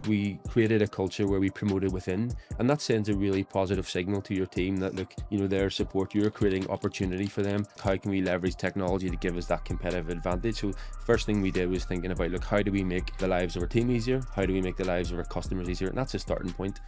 we created a culture where we promoted within, and that sends a really positive signal to your team that, look, their support, you're creating opportunity for them. How can we leverage technology to give us that competitive advantage? So first thing we did was thinking about, look, how do we make the lives of our team easier? How do we make the lives of our customers easier? And that's a starting point.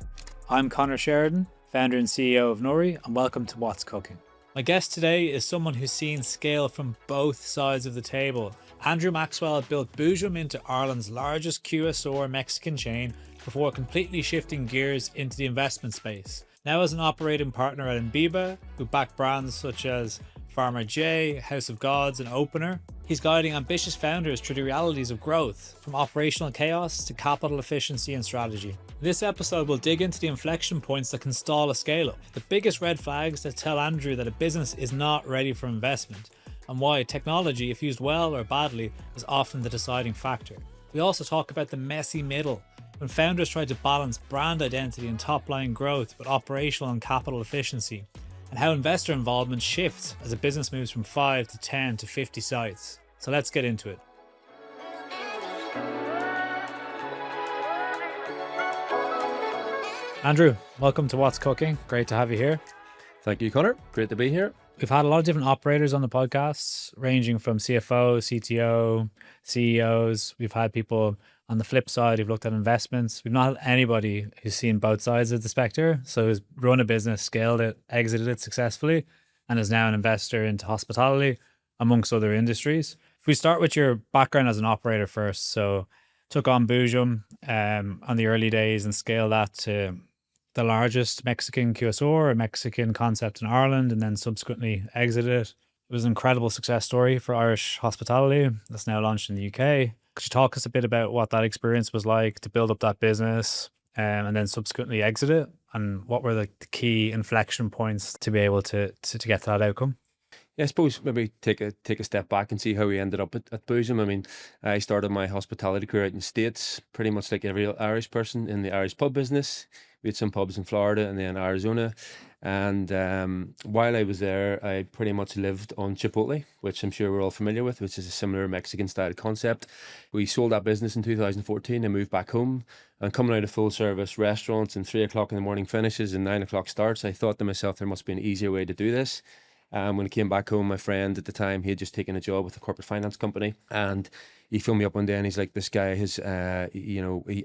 I'm Conor Sheridan, founder and CEO of Nory, and welcome to What's Cooking. My guest today is someone who's seen scale from both sides of the table. Andrew Maxwell built Boojum into Ireland's largest QSR Mexican chain before completely shifting gears into the investment space. Now as an operating partner at Imbiba, who back brands such as Farmer J, House of Gods and Opener, he's guiding ambitious founders through the realities of growth, from operational chaos to capital efficiency and strategy. This episode will dig into the inflection points that can stall a scale-up, the biggest red flags that tell Andrew that a business is not ready for investment, and why technology, if used well or badly, is often the deciding factor. We also talk about the messy middle, when founders try to balance brand identity and top-line growth with operational and capital efficiency, and how investor involvement shifts as a business moves from 5 to 10 to 50 sites. So let's get into it. Andrew, welcome to What's Cooking. Great to have you here. Thank you, Conor. Great to be here. We've had a lot of different operators on the podcasts, ranging from CFO, CTO, CEOs. We've had people on the flip side who've looked at investments. We've not had anybody who's seen both sides of the spectrum. So who's run a business, scaled it, exited it successfully, and is now an investor into hospitality, amongst other industries. If we start with your background as an operator first, so took on Boojum on the early days and scaled that to the largest Mexican QSR, a Mexican concept in Ireland, and then subsequently exited it. It was an incredible success story for Irish hospitality that's now launched in the UK. Could you talk us a bit about what that experience was like to build up that business and then subsequently exit it? And what were the key inflection points to be able to get to that outcome? Yeah, I suppose maybe take a step back and see how we ended up at Boojum. I mean, I started my hospitality career out in the States, pretty much like every Irish person in the Irish pub business. We had some pubs in Florida and then Arizona. And while I was there, I pretty much lived on Chipotle, which I'm sure we're all familiar with, which is a similar Mexican style concept. We sold that business in 2014 and moved back home. And coming out of full service restaurants and 3 o'clock in the morning finishes and 9 o'clock starts, I thought to myself, there must be an easier way to do this. When I came back home, my friend at the time, he had just taken a job with a corporate finance company, and he phoned me up one day and he's like, this guy has, I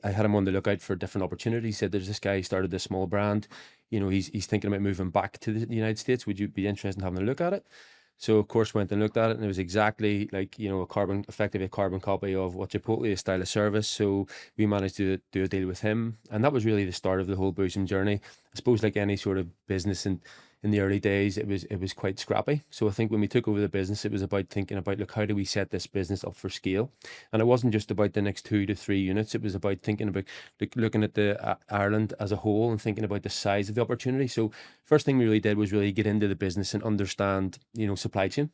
had him on the lookout for different opportunities. He said, there's this guy, he started this small brand, he's thinking about moving back to the United States. Would you be interested in having a look at it? So of course went and looked at it, and it was exactly like, effectively a carbon copy of what Chipotle is, style of service. So we managed to do a deal with him, and that was really the start of the whole Boojum journey. I suppose like any sort of business in the early days, it was quite scrappy. So I think when we took over the business, it was about thinking about, look, how do we set this business up for scale? And it wasn't just about the next 2 to 3 units. It was about thinking about looking at the Ireland as a whole and thinking about the size of the opportunity. So first thing we really did was really get into the business and understand, supply chain.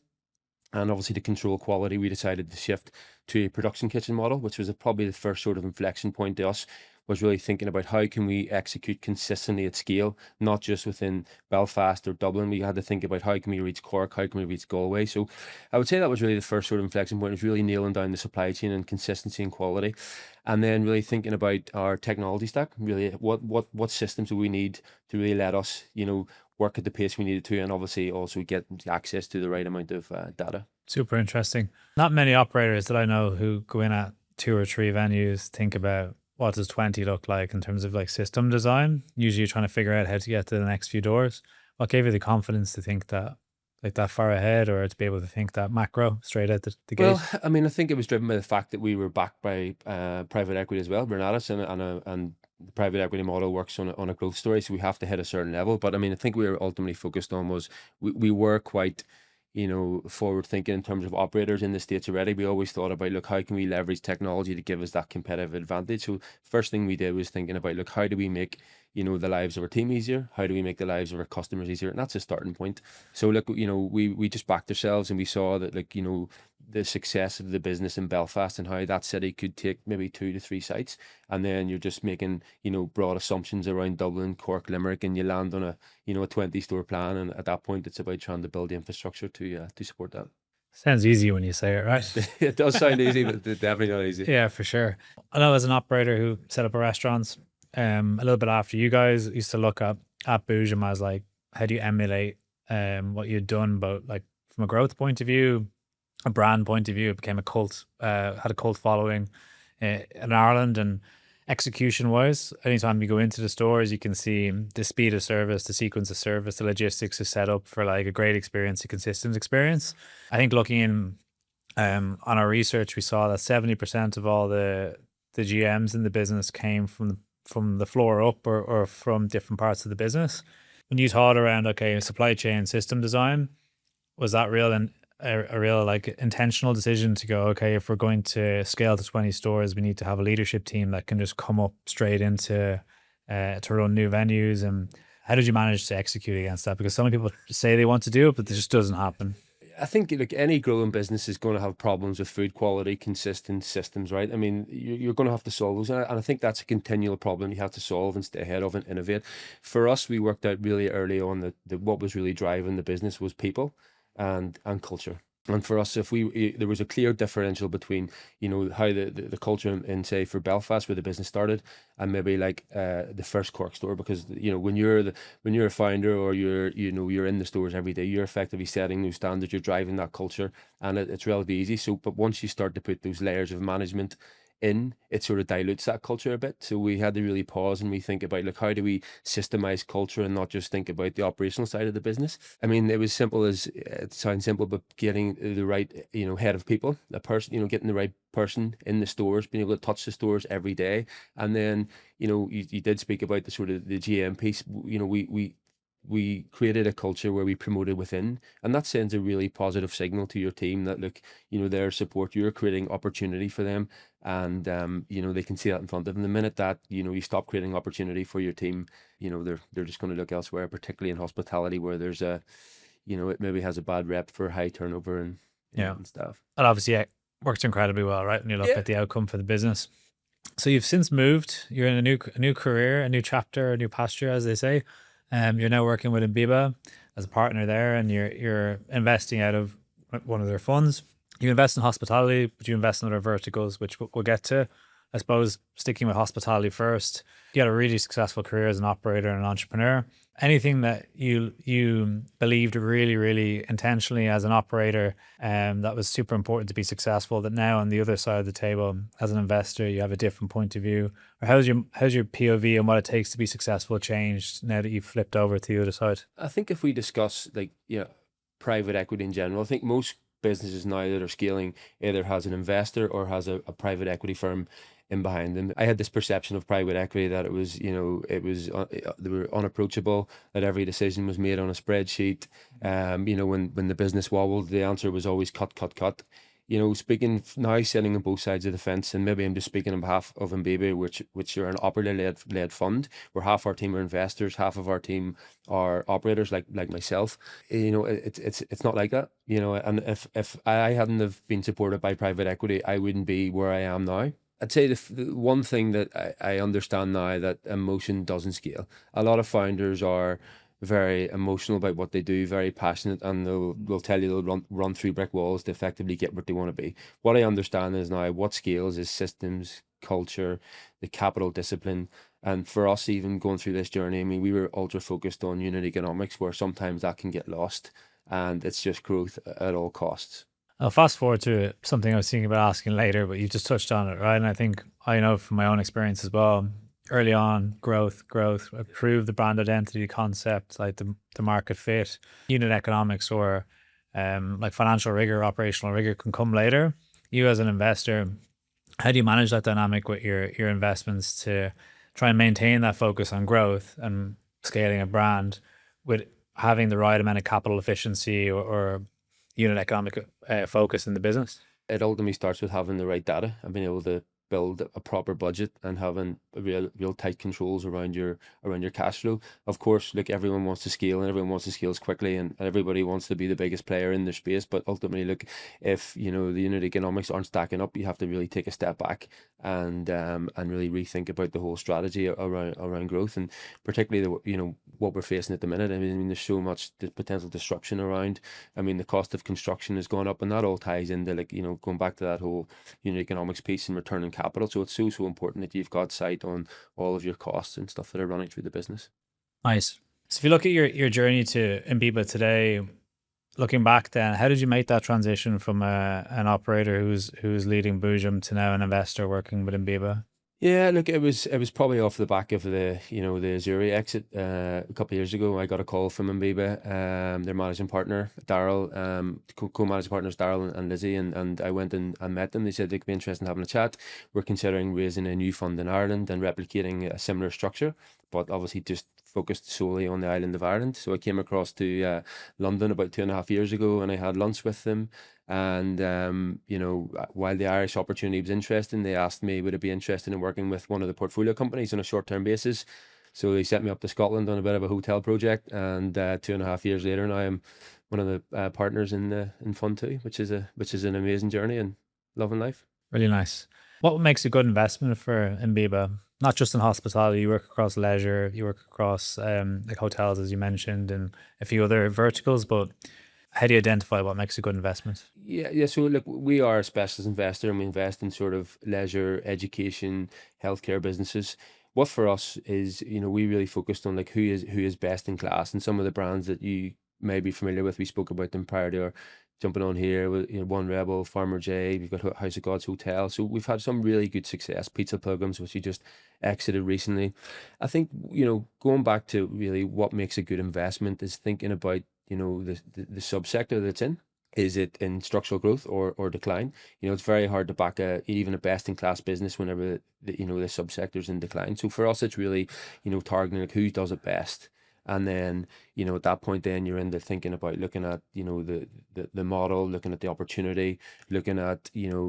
And obviously to control quality, we decided to shift to a production kitchen model, which was probably the first sort of inflection point to us, was really thinking about how can we execute consistently at scale, not just within Belfast or Dublin. We had to think about how can we reach Cork, how can we reach Galway. So I would say that was really the first sort of inflection point, was really nailing down the supply chain and consistency and quality. And then really thinking about our technology stack, really what systems do we need to really let us, work at the pace we needed to, and obviously also get access to the right amount of data. Super interesting. Not many operators that I know who go in at 2 or 3 venues think about what does 20 look like in terms of like system design. Usually you're trying to figure out how to get to the next few doors. What gave you the confidence to think that like that far ahead, or to be able to think that macro straight out the gate? Well, I mean, I think it was driven by the fact that we were backed by private equity as well, Bernatus, and the private equity model works on a growth story, so we have to hit a certain level. But I mean, I think we were ultimately focused on was we were quite forward thinking in terms of operators in the States already. We always thought about, look, how can we leverage technology to give us that competitive advantage? So first thing we did was thinking about, look, how do we make, the lives of our team easier? How do we make the lives of our customers easier? And that's a starting point. So look, we just backed ourselves, and we saw that, like, the success of the business in Belfast and how that city could take maybe 2 to 3 sites. And then you're just making, broad assumptions around Dublin, Cork, Limerick, and you land on a 20 store plan. And at that point, it's about trying to build the infrastructure to support that. Sounds easy when you say it, right? It does sound easy, but it's definitely not easy. Yeah, for sure. I know as an operator who set up a restaurants, a little bit after you guys used to look at Boojum as like, how do you emulate what you'd done, but like from a growth point of view, a brand point of view, it became a cult, had a cult following in Ireland. And execution wise, anytime you go into the stores, you can see the speed of service, the sequence of service, the logistics is set up for like a great experience, a consistent experience. I think looking in on our research, we saw that 70% of all the GMs in the business came from the floor up or from different parts of the business. When you thought around, okay, supply chain system design, was that real and a real like intentional decision to go, okay, if we're going to scale to 20 stores, we need to have a leadership team that can just come up straight into to run new venues? And how did you manage to execute against that? Because so many people say they want to do it, but it just doesn't happen. I think like any growing business is going to have problems with food quality, consistent systems, right? I mean, you're going to have to solve those, and I think that's a continual problem you have to solve and stay ahead of and innovate. For us, we worked out really early on that what was really driving the business was people and culture. And for us, if there was a clear differential between, how the culture in say for Belfast where the business started and maybe like the first Cork store, because when you're a founder or you're in the stores every day, you're effectively setting new standards, you're driving that culture, and it's relatively easy. So, but once you start to put those layers of management in, it sort of dilutes that culture a bit. So we had to really pause and we think about like how do we systemize culture and not just think about the operational side of the business. I mean, it was simple as it sounds simple, but getting the right head of people, the person, getting the right person in the stores, being able to touch the stores every day, and then you did speak about the sort of the GM piece. We created a culture where we promoted within, and that sends a really positive signal to your team that look, their support, you're creating opportunity for them, and they can see that in front of them. The minute that you stop creating opportunity for your team, they're just going to look elsewhere, particularly in hospitality where there's it maybe has a bad rep for high turnover and stuff. And obviously it works incredibly well, right? When you look at the outcome for the business. So you've since moved, you're in a new career, a new chapter, a new pasture, as they say. You're now working with Imbiba as a partner there, and you're investing out of one of their funds. You invest in hospitality, but you invest in other verticals, which we'll get to. I suppose sticking with hospitality first, you had a really successful career as an operator and an entrepreneur. Anything that you believed really, really intentionally as an operator, that was super important to be successful, that now on the other side of the table as an investor, you have a different point of view? Or how's your POV and what it takes to be successful changed now that you've flipped over to the other side? I think if we discuss private equity in general, I think most businesses now that are scaling either has an investor or has a private equity firm in behind them. I had this perception of private equity that it was, they were unapproachable, that every decision was made on a spreadsheet. When the business wobbled, the answer was always cut, cut, cut. Speaking now, sitting on both sides of the fence, and maybe I'm just speaking on behalf of Imbiba, which are an operator-led fund, where half our team are investors, half of our team are operators, like myself. It's not like that. And if I hadn't have been supported by private equity, I wouldn't be where I am now. I'd say the one thing that I understand now, that emotion doesn't scale. A lot of founders are very emotional about what they do, very passionate, and they'll tell you they'll run through brick walls to effectively get what they want to be. What I understand is now what scales is systems, culture, the capital discipline. And for us, even going through this journey, I mean, we were ultra focused on unit economics, where sometimes that can get lost, and it's just growth at all costs. I'll fast forward to something I was thinking about asking later, but you just touched on it, right? And I think I know from my own experience as well, early on, growth, improve the brand identity concept, like the market fit, unit economics, or like financial rigor, operational rigor can come later. You as an investor, how do you manage that dynamic with your investments to try and maintain that focus on growth and scaling a brand with having the right amount of capital efficiency or unit economic focus in the business? It ultimately starts with having the right data and being able to build a proper budget and having a real tight controls around your cash flow. Of course, look, everyone wants to scale and everyone wants to scale quickly, and everybody wants to be the biggest player in their space. But ultimately, look, if the unit economics aren't stacking up, you have to really take a step back and really rethink about the whole strategy around growth, and particularly what we're facing at the minute. I mean, there's so much potential disruption around. I mean, the cost of construction has gone up, and that all ties into going back to that whole unit economics piece and return on capital. So it's so important that you've got sight on all of your costs and stuff that are running through the business. Nice. So if you look at your journey to Imbiba today, looking back then, how did you make that transition from an operator who's leading Boojum to now an investor working with Imbiba? Yeah, look, it was probably off the back of the the Zuri exit a couple of years ago. I got a call from Imbiba, their managing partner Daryl, co-managing partners Daryl and Lizzie, and I went and met them. They said they'd be interested in having a chat. We're considering raising a new fund in Ireland and replicating a similar structure, but obviously just focused solely on the island of Ireland. So I came across to London about 2.5 years ago, and I had lunch with them. And while the Irish opportunity was interesting, they asked me would I be interested in working with one of the portfolio companies on a short-term basis. So they sent me up to Scotland on a bit of a hotel project, and 2.5 years later now I'm one of the partners in Fund 2, which is an amazing journey and loving life. Really nice. What makes a good investment for Imbiba? Not just in hospitality, you work across leisure, you work across like hotels, as you mentioned, and a few other verticals, but how do you identify what makes a good investment? Yeah. So look, we are a specialist investor, and we invest in sort of leisure, education, healthcare businesses. What for us is, we really focused on like who is best in class, and some of the brands that you may be familiar with. We spoke about them prior to our jumping on here with One Rebel, Farmer J. We've got House of Gods Hotel. So we've had some really good success. Pizza Pilgrims, which we just exited recently. I think going back to really what makes a good investment is thinking about the subsector that's in. Is it in structural growth or decline? It's very hard to back even a best in class business whenever the subsector's in decline. So for us, it's really targeting like who does it best, and then at that point, then you're into thinking about looking at the model, looking at the opportunity, looking at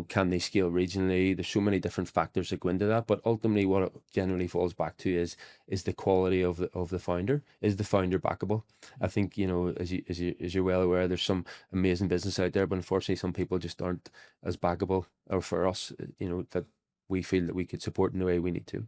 can they scale regionally. There's so many different factors that go into that, but ultimately what it generally falls back to is the quality of the founder. Is the founder backable? I think as you're well aware, there's some amazing business out there, but unfortunately some people just aren't as backable, or for us that we feel that we could support in the way we need to.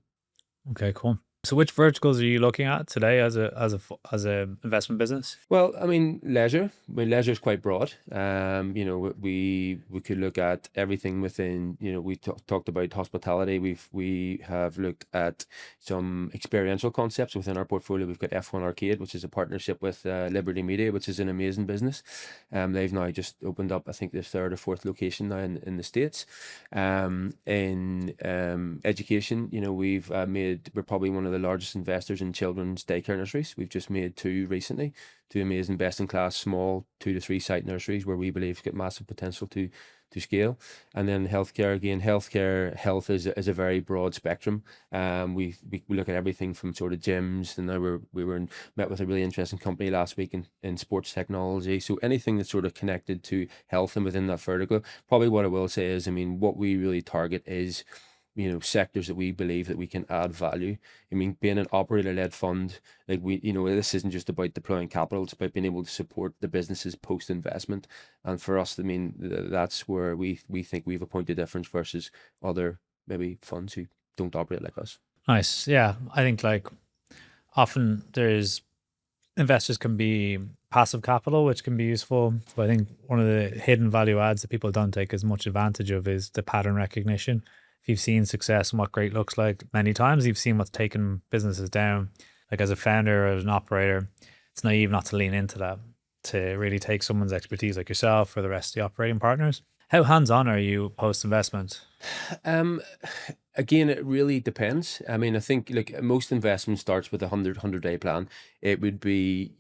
Okay, cool. So which verticals are you looking at today as a investment business? Well, I mean, leisure. Leisure is quite broad. We could look at everything within. We talked about hospitality. We have looked at some experiential concepts within our portfolio. We've got F1 Arcade, which is a partnership with Liberty Media, which is an amazing business. They've now just opened up, I think, their third or fourth location now in the States. In education, we're probably one of the largest investors in children's daycare nurseries. We've just made two recently, two amazing best in class small 2 to 3 site nurseries where we believe get massive potential to scale. And then healthcare, again, health is a very broad spectrum. We look at everything from sort of gyms, and now met with a really interesting company last week in sports technology. So anything that's sort of connected to health and within that vertical. Probably what I will say is, I mean, what we really target is sectors that we believe that we can add value. I mean, being an operator-led fund, like this isn't just about deploying capital, it's about being able to support the businesses post-investment. And for us, I mean, that's where we think we've a point of difference versus other maybe funds who don't operate like us. Nice. Yeah. I think like often there's investors can be passive capital, which can be useful. But I think one of the hidden value adds that people don't take as much advantage of is the pattern recognition. If you've seen success and what great looks like many times, you've seen what's taken businesses down. Like as a founder or as an operator, it's naive not to lean into that, to really take someone's expertise like yourself or the rest of the operating partners. How hands-on are you post-investment? Again, it really depends. I mean, I think like most investment starts with a 100-day plan. It would be,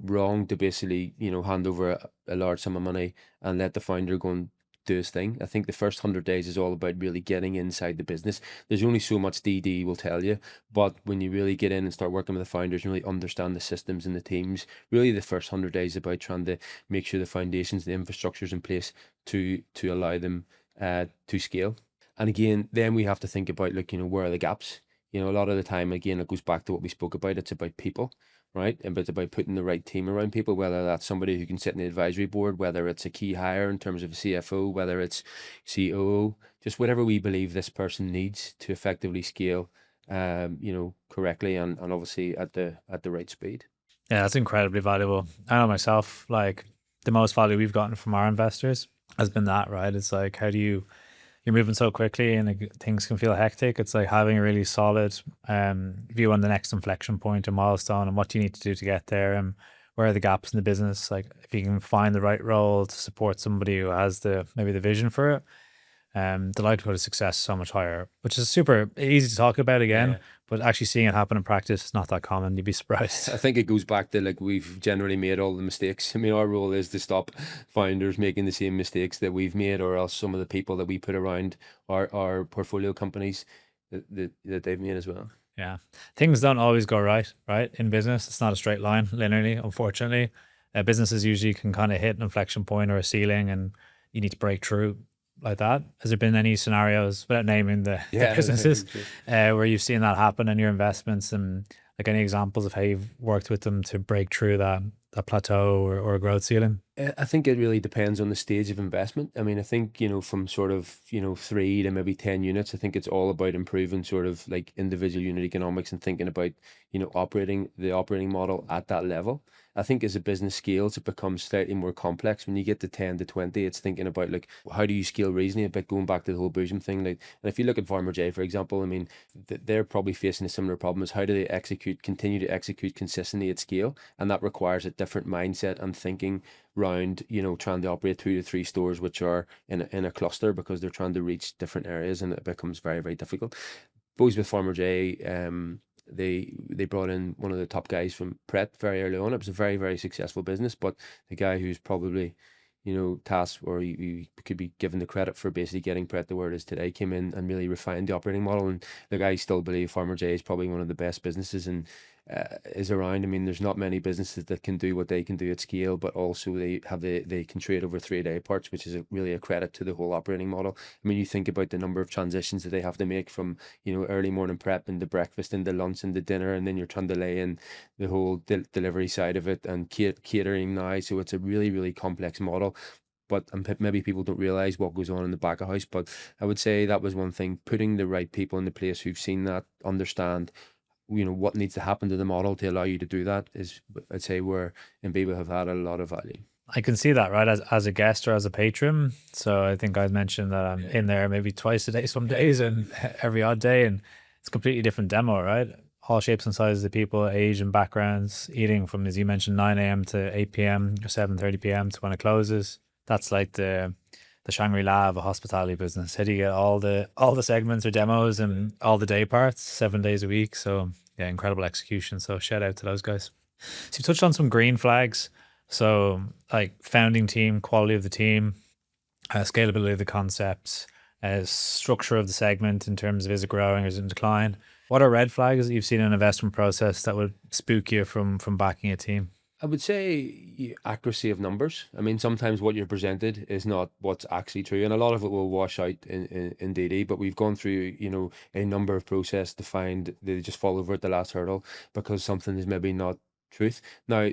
wrong to basically, hand over a large sum of money and let the founder go and do his thing. I think the first 100 days is all about really getting inside the business. There's only so much DD will tell you, but when you really get in and start working with the founders and really understand the systems and the teams, really the first 100 days is about trying to make sure the foundations, the infrastructure is in place to allow them to scale. And again, then we have to think about, like, where are the gaps? A lot of the time, again, it goes back to what we spoke about. It's about people, right? And it's about putting the right team around people, whether that's somebody who can sit in the advisory board, whether it's a key hire in terms of a CFO, whether it's COO, just whatever we believe this person needs to effectively scale, correctly and obviously at the right speed. Yeah, that's incredibly valuable. I know myself, like the most value we've gotten from our investors has been that, right? It's like, how do you're moving so quickly and like, things can feel hectic. It's like having a really solid view on the next inflection point and milestone and what do you need to do to get there and where are the gaps in the business. Like if you can find the right role to support somebody who has maybe the vision for it, the likelihood of success is so much higher, which is super easy to talk about again, Yeah. but actually seeing it happen in practice is not that common. You'd be surprised. I think it goes back to, like, we've generally made all the mistakes. I mean, our role is to stop founders making the same mistakes that we've made, or else some of the people that we put around our portfolio companies that they've made as well. Yeah. Things don't always go right in business. It's not a straight line linearly, unfortunately. Businesses usually can kind of hit an inflection point or a ceiling and you need to break through like that. Has there been any scenarios, without naming the businesses, where you've seen that happen in your investments and like any examples of how you've worked with them to break through that plateau or growth ceiling? I think it really depends on the stage of investment. I mean, I think, from sort of, 3 to maybe 10 units, I think it's all about improving sort of like individual unit economics and thinking about, operating the operating model at that level. I think as a business scales, it becomes slightly more complex. When you get to 10 to 20, it's thinking about, like, how do you scale reasonably, a bit going back to the whole Boojum thing. Like, and if you look at Farmer J, for example, I mean, they're probably facing a similar problem as how do they continue to execute consistently at scale? And that requires a different mindset and thinking round, trying to operate 2 to 3 stores, which are in a cluster, because they're trying to reach different areas, and it becomes very, very difficult. Both with Farmer J, they brought in one of the top guys from Pret very early on. It was a very, very successful business, but the guy who's probably, tasked, or he could be given the credit for basically getting Pret to where it is today, came in and really refined the operating model. And look, I still believe Farmer J is probably one of the best businesses and is around. I mean, there's not many businesses that can do what they can do at scale, but also they can trade over 3 day parts, which is really a credit to the whole operating model. I mean, you think about the number of transitions that they have to make from, early morning prep into breakfast into lunch into dinner, and then you're trying to lay in the whole delivery side of it and catering now. So it's a really, really complex model. But maybe people don't realize what goes on in the back of house. But I would say that was one thing, putting the right people in the place who've seen that, understand what needs to happen to the model to allow you to do that, is, I'd say, where Imbiba have had a lot of value. I can see that, right? As a guest or as a patron. So I think I'd mentioned that I'm in there maybe twice a day some days and every odd day, and it's a completely different demo, right? All shapes and sizes of people, age and backgrounds, eating from, as you mentioned, 9 a.m. to 8 p.m. or 7:30 p.m. to when it closes. That's like the Shangri-La of a hospitality business. How do you get all the segments or demos and all the day parts 7 days a week? So yeah, incredible execution. So shout out to those guys. So you touched on some green flags. So like founding team, quality of the team, scalability of the concepts, structure of the segment in terms of is it growing or is it in decline? What are red flags that you've seen in an investment process that would spook you from backing a team? I would say accuracy of numbers. I mean, sometimes what you're presented is not what's actually true, and a lot of it will wash out in DD. But we've gone through, a number of process to find they just fall over at the last hurdle because something is maybe not truth. Now,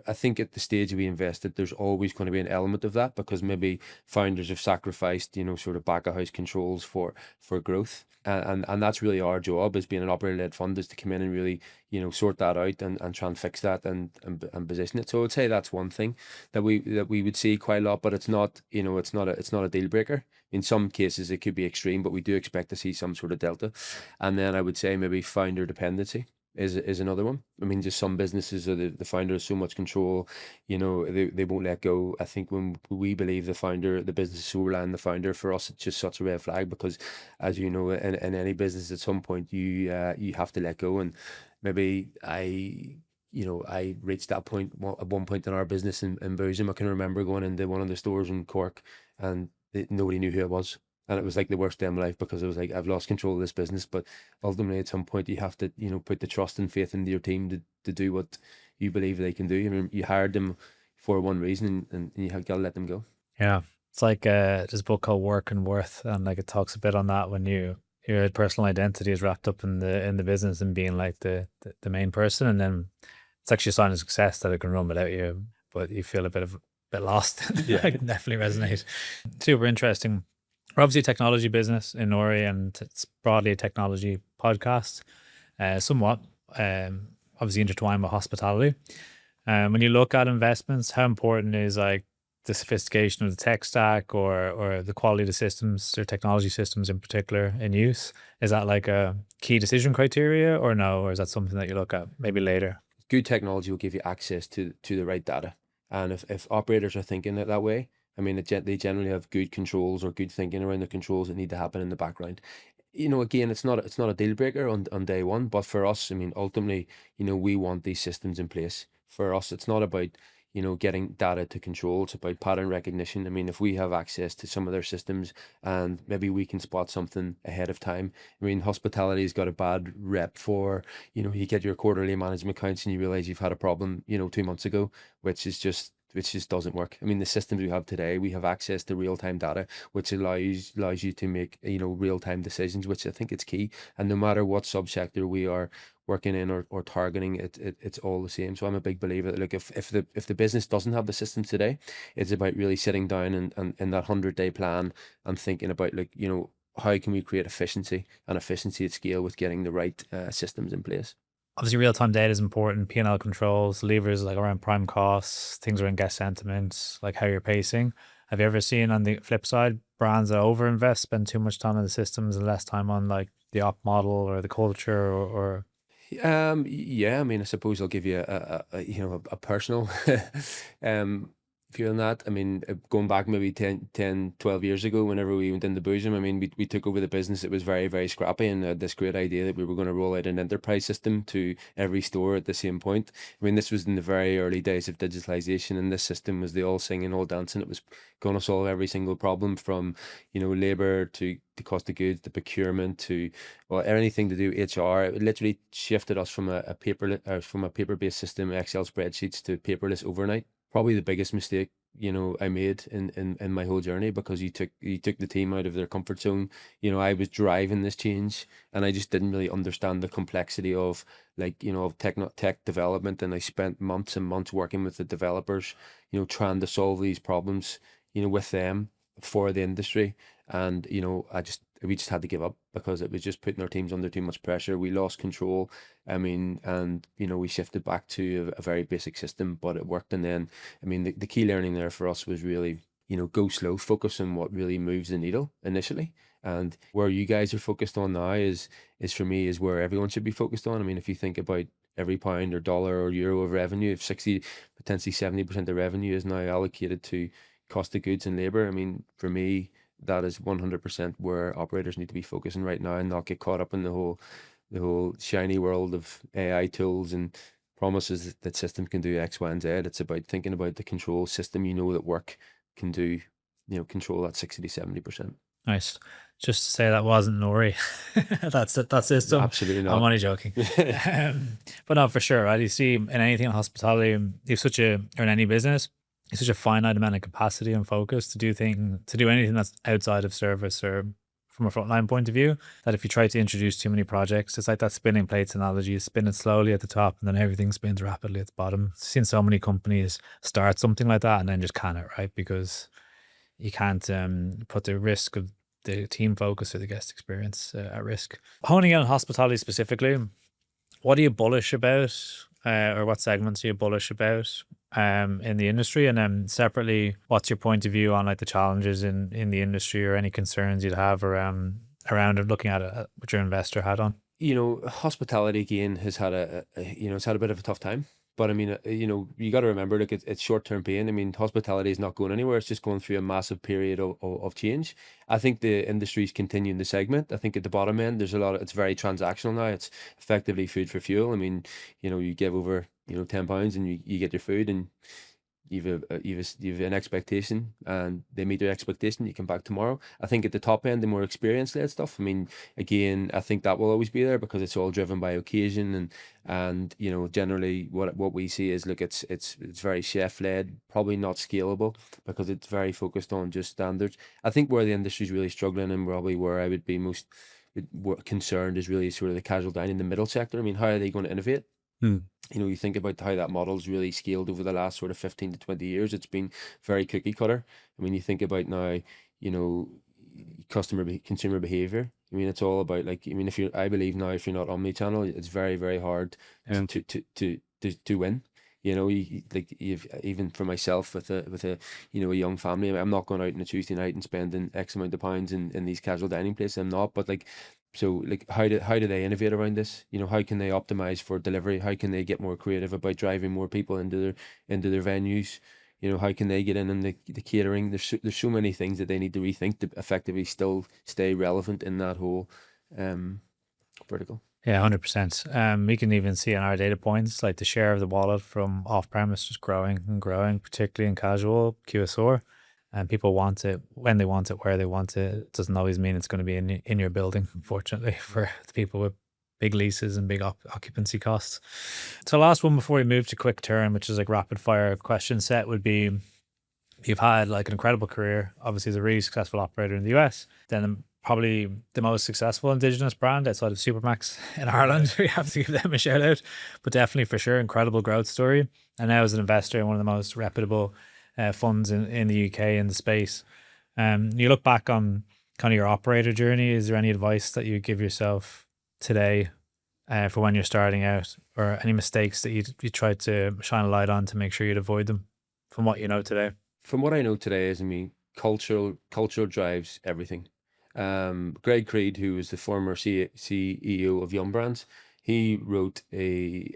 I think at the stage we invested, there's always going to be an element of that because maybe founders have sacrificed, sort of back of house controls for growth. And that's really our job as being an operator-led fund, is to come in and really, sort that out and try and fix that and position it. So I would say that's one thing that we would see quite a lot, but it's not, it's not a deal breaker. In some cases it could be extreme, but we do expect to see some sort of delta. And then I would say maybe founder dependency is another one. I mean, just some businesses are the founder has so much control, they won't let go. I think when we believe the business is so reliant on the founder, for us it's just such a red flag because, as you know, in any business at some point you have to let go. And maybe I reached that point at one point in our business in Boojum. I can remember going into one of the stores in Cork and nobody knew who I was. And it was like the worst day of my life because it was like, I've lost control of this business. But ultimately, at some point, you have to, put the trust and faith into your team to do what you believe they can do. I mean, you hired them for one reason and you have got to let them go. Yeah. It's like there's a book called Work and Worth, and like it talks a bit on that when your personal identity is wrapped up in the business and being like the main person, and then it's actually a sign of success that it can run without you, but you feel a bit lost. Yeah. I can definitely resonate. Super interesting. We're obviously a technology business in Nory, and it's broadly a technology podcast, somewhat obviously intertwined with hospitality. When you look at investments, how important is like the sophistication of the tech stack or the quality of the systems or technology systems in particular in use? Is that like a key decision criteria or no? Or is that something that you look at maybe later? Good technology will give you access to the right data. And if operators are thinking it that way, I mean, they generally have good controls or good thinking around the controls that need to happen in the background. Again, it's not a deal breaker on day one, but for us, I mean, ultimately, we want these systems in place. For us, it's not about, getting data to control. It's about pattern recognition. I mean, if we have access to some of their systems and maybe we can spot something ahead of time. I mean, hospitality's got a bad rep for, you get your quarterly management accounts and you realize you've had a problem, 2 months ago, which just doesn't work. I mean, the systems we have today, we have access to real-time data, which allows you to make, real-time decisions, which I think it's key. And no matter what subsector we are working in or targeting, it's all the same. So I'm a big believer that, look, if the business doesn't have the systems today, it's about really sitting down and in that 100-day plan and thinking about, like, how can we create efficiency at scale with getting the right systems in place. Obviously, real time data is important. P&L controls, levers like around prime costs, things around guest sentiment, like how you're pacing. Have you ever seen on the flip side brands that overinvest, spend too much time on the systems and less time on like the op model or the culture or Yeah, I mean, I suppose I'll give you a personal um view on that. I mean, going back maybe 12 years ago, whenever we went into Boojum, I mean, we took over the business. It was very, very scrappy and had this great idea that we were going to roll out an enterprise system to every store at the same point. I mean, this was in the very early days of digitalization, and this system was the all singing, all dancing. It was going to solve every single problem from, labor to the cost of goods, the procurement to, well, anything to do with HR. It literally shifted us from a paper-based system, Excel spreadsheets, to paperless overnight. Probably the biggest mistake, I made in my whole journey, because you took the team out of their comfort zone. I was driving this change and I just didn't really understand the complexity of, like, of tech development, and I spent months and months working with the developers, trying to solve these problems, with them for the industry. And we just had to give up because it was just putting our teams under too much pressure. We lost control. I mean, and we shifted back to a very basic system, but it worked. And then, I mean, the key learning there for us was really, go slow, focus on what really moves the needle initially. And where you guys are focused on now is for me is where everyone should be focused on. I mean, if you think about every pound or dollar or euro of revenue, if 60, potentially 70% of revenue is now allocated to cost of goods and labor, I mean, for me, that is 100% where operators need to be focusing right now, and not get caught up in the whole shiny world of AI tools and promises that system can do X, Y, and Z. It's about thinking about the control system, that work can do, control that 60 to 70%. nice. Just to say that wasn't Nori. That's it. That system. Absolutely I'm not. only joking. But no, for sure, right? You see in anything in hospitality, or in any business, it's such a finite amount of capacity and focus to do anything that's outside of service or from a frontline point of view, that if you try to introduce too many projects, it's like that spinning plates analogy. You spin it slowly at the top and then everything spins rapidly at the bottom. I've seen so many companies start something like that and then just can it, right? Because you can't put the risk of the team focus or the guest experience at risk. Honing in on hospitality specifically, what are you bullish about, or what segments are you bullish about in the industry? And then separately, what's your point of view on like the challenges in the industry or any concerns you'd have around looking at it with your investor hat on? Hospitality again has had it's had a bit of a tough time. But I mean, you got to remember, look, it's short-term pain. I mean, hospitality is not going anywhere. It's just going through a massive period of change. I think the industry's continuing the segment. I think at the bottom end, it's very transactional now. It's effectively food for fuel. I mean, you give over, £10 and you get your food, and you've an expectation and they meet their expectation, you come back tomorrow. I think at the top end, the more experience led stuff, I mean, again, I think that will always be there because it's all driven by occasion, and generally what we see is, look, it's very chef led, probably not scalable because it's very focused on just standards. I think where the industry is really struggling, and probably where I would be most concerned, is really sort of the casual dining, the middle sector. I mean, how are they going to innovate? Hmm. You think about how that model's really scaled over the last sort of 15 to 20 years. It's been very cookie cutter. I mean, you think about now, you know, consumer behavior. I mean, it's all about, like, I mean, I believe now, if you're not omni-channel, it's very, very hard Yeah. to win. Even for myself with a a young family, I'm not going out on a Tuesday night and spending X amount of pounds in these casual dining places. I'm not, but like, so like, how do they innovate around this? How can they optimize for delivery? How can they get more creative about driving more people into their venues? How can they get in on the catering? There's so many things that they need to rethink to effectively still stay relevant in that whole vertical. Yeah, 100%. We can even see in our data points, like the share of the wallet from off-premise just growing and growing, particularly in casual QSR. And people want it when they want it, where they want it. It doesn't always mean it's going to be in your building, unfortunately, for the people with big leases and big occupancy costs. So last one before we move to quick turn, which is like rapid fire question set, would be, you've had like an incredible career, obviously as a really successful operator in the US, then probably the most successful indigenous brand outside of Supermax in Ireland. We have to give them a shout out, but definitely for sure, incredible growth story. And now as an investor in one of the most reputable funds in the UK in the space. You look back on kind of your operator journey. Is there any advice that you give yourself today for when you're starting out, or any mistakes that you tried to shine a light on to make sure you'd avoid them from what you know today? From what I know today is, I mean, cultural drives everything. Greg Creed, who was the former CEO of Yum Brands, he wrote a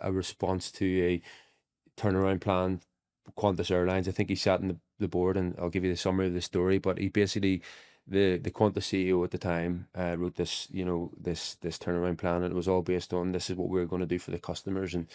response to a turnaround plan for Qantas Airlines. I think he sat in the board, and I'll give you the summary of the story. But he basically, the Qantas CEO at the time, wrote this, this turnaround plan, and it was all based on, this is what we're going to do for the customers, and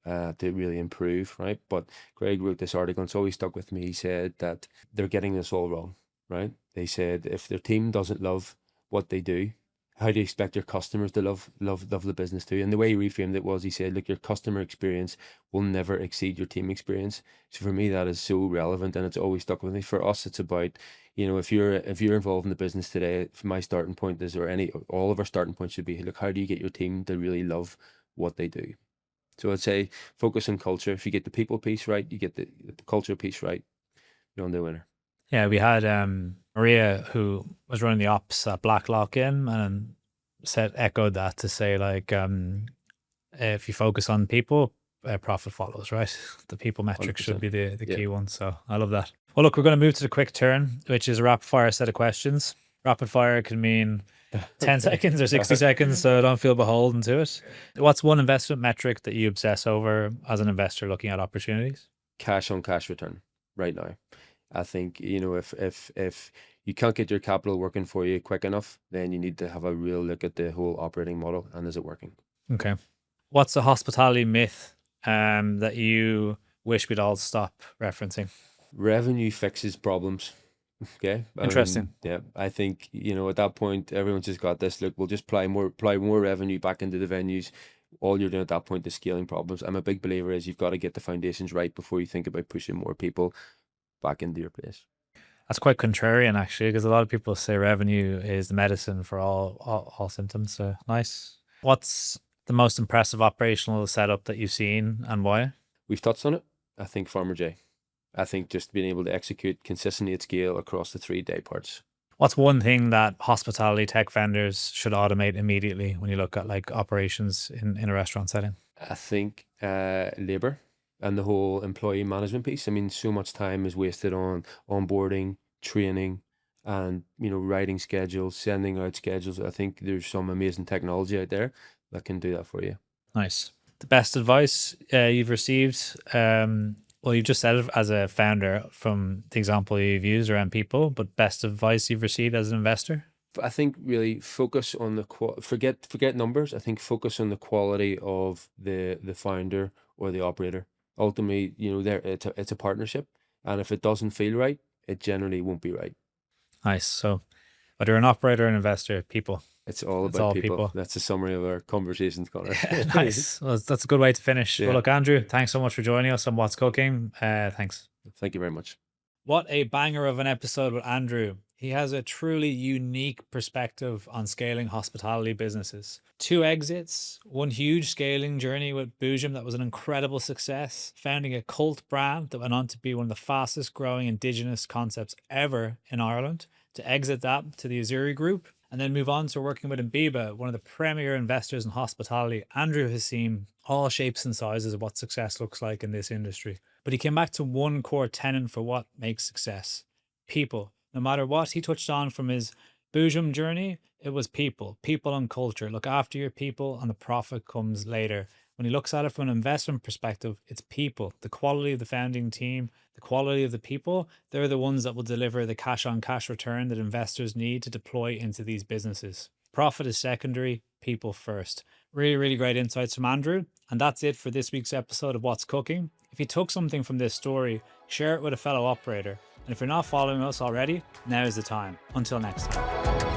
to really improve, right? But Greg wrote this article, and it's always stuck with me. He said that they're getting this all wrong, right? They said, if their team doesn't love what they do, how do you expect your customers to love the business too? And the way he reframed it was, he said, look, your customer experience will never exceed your team experience. So for me, that is so relevant, and it's always stuck with me. For us, it's about, if you're involved in the business today, my starting point is, all of our starting points should be, look, how do you get your team to really love what they do? So I'd say focus on culture. If you get the people piece right, you get the culture piece right, you're on the winner. Yeah, we had Maria, who was running the ops at Blacklock in, and echoed that to say, like, if you focus on people, profit follows, right? The people metric should be the key one. So I love that. Well, look, we're going to move to the quick turn, which is a rapid fire set of questions. Rapid fire can mean 10 seconds or 60 seconds, so don't feel beholden to it. What's one investment metric that you obsess over as an investor looking at opportunities? Cash on cash return right now. I think, if you can't get your capital working for you quick enough, then you need to have a real look at the whole operating model, and is it working? Okay. What's a hospitality myth that you wish we'd all stop referencing? Revenue fixes problems. Okay. Interesting. Yeah. I think, at that point, everyone's just got this, look, we'll just apply more revenue back into the venues. All you're doing at that point is scaling problems. I'm a big believer is, you've got to get the foundations right before you think about pushing more people back into your place. That's quite contrarian, actually, because a lot of people say revenue is the medicine for all symptoms. So nice. What's the most impressive operational setup that you've seen, and why? We've touched on it. I think Farmer J. I think just being able to execute consistently at scale across the 3 day parts. What's one thing that hospitality tech vendors should automate immediately when you look at like operations in a restaurant setting? I think labor and the whole employee management piece. I mean, so much time is wasted on onboarding, training, and writing schedules, sending out schedules. I think there's some amazing technology out there that can do that for you. Nice. The best advice you've received? Well, you've just said it as a founder from the example you've used around people, but best advice you've received as an investor? I think really focus on the forget numbers. I think focus on the quality of the founder or the operator. ultimately, there it's a partnership, and if it doesn't feel right, it generally won't be right. Nice. So whether you're an operator or an investor, people. It's all It's about all people. people. That's a summary of our conversations, Connor. Nice. Well, that's a good way to finish. Well, Yeah. look, Andrew, thanks so much for joining us on What's Cooking. Thanks. Thank you very much. What a banger of an episode with Andrew. He has a truly unique perspective on scaling hospitality businesses. 2 exits, 1 huge scaling journey with Boojum that was an incredible success, founding a cult brand that went on to be one of the fastest growing indigenous concepts ever in Ireland, to exit that to the Azuri Group, and then move on to working with Imbiba, one of the premier investors in hospitality. Andrew has seen all shapes and sizes of what success looks like in this industry. But he came back to one core tenet for what makes success: people. No matter what he touched on from his Boojum journey, it was people, people and culture. Look after your people and the profit comes later. When he looks at it from an investment perspective, it's people, the quality of the founding team, the quality of the people. They're the ones that will deliver the cash on cash return that investors need to deploy into these businesses. Profit is secondary, people first. Really, really great insights from Andrew. And that's it for this week's episode of What's Cooking. If you took something from this story, share it with a fellow operator. And if you're not following us already, now is the time. Until next time.